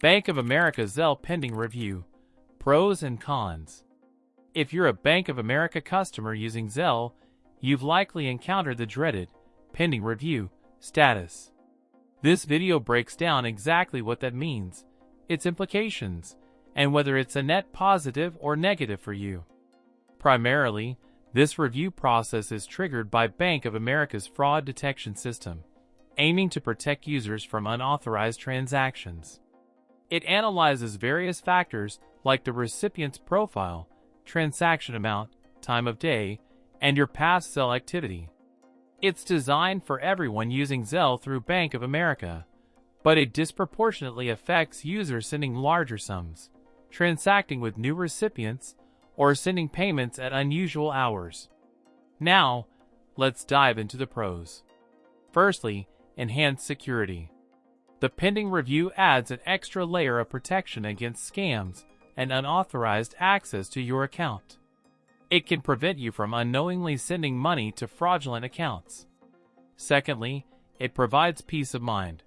Bank of America Zelle pending review, pros and cons. If you're a Bank of America customer using Zelle, you've likely encountered the dreaded pending review status. This video breaks down exactly what that means, its implications, and whether it's a net positive or negative for you. Primarily, this review process is triggered by Bank of America's fraud detection system, aiming to protect users from unauthorized transactions. It analyzes various factors like the recipient's profile, transaction amount, time of day, and your past Zelle activity. It's designed for everyone using Zelle through Bank of America, but it disproportionately affects users sending larger sums, transacting with new recipients, or sending payments at unusual hours. Now, let's dive into the pros. Firstly, enhanced security. The pending review adds an extra layer of protection against scams and unauthorized access to your account. It can prevent you from unknowingly sending money to fraudulent accounts. Secondly, it provides peace of mind.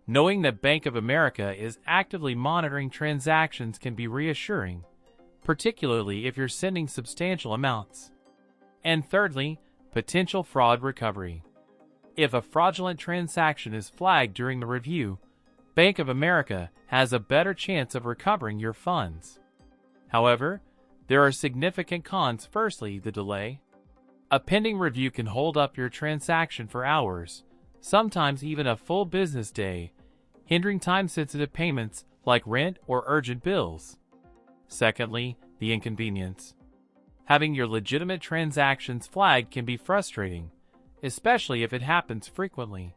Knowing that Bank of America is actively monitoring transactions can be reassuring, particularly if you're sending substantial amounts. And thirdly, potential fraud recovery. If a fraudulent transaction is flagged during the review, Bank of America has a better chance of recovering your funds. However, there are significant cons. Firstly, the delay. A pending review can hold up your transaction for hours, sometimes even a full business day, hindering time-sensitive payments like rent or urgent bills. Secondly, the inconvenience. Having your legitimate transactions flagged can be frustrating, especially if it happens frequently.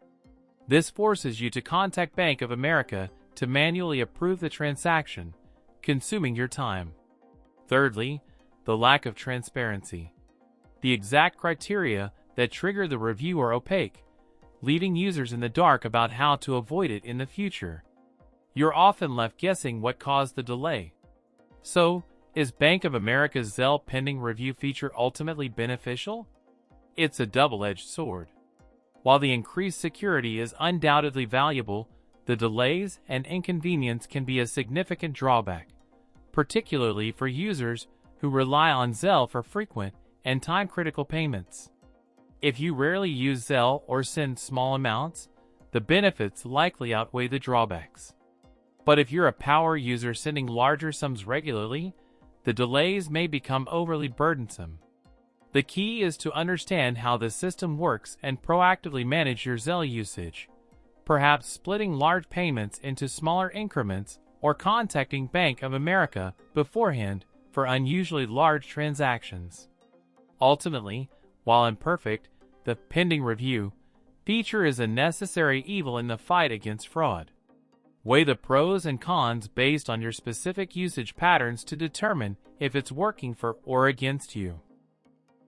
This forces you to contact Bank of America to manually approve the transaction, consuming your time. Thirdly, the lack of transparency. The exact criteria that trigger the review are opaque, leaving users in the dark about how to avoid it in the future. You're often left guessing what caused the delay. So, is Bank of America's Zelle pending review feature ultimately beneficial? It's a double-edged sword. While the increased security is undoubtedly valuable, the delays and inconvenience can be a significant drawback, particularly for users who rely on Zelle for frequent and time-critical payments. If you rarely use Zelle or send small amounts, the benefits likely outweigh the drawbacks. But if you're a power user sending larger sums regularly, the delays may become overly burdensome. The key is to understand how the system works and proactively manage your Zelle usage, perhaps splitting large payments into smaller increments or contacting Bank of America beforehand for unusually large transactions. Ultimately, while imperfect, the pending review feature is a necessary evil in the fight against fraud. Weigh the pros and cons based on your specific usage patterns to determine if it's working for or against you.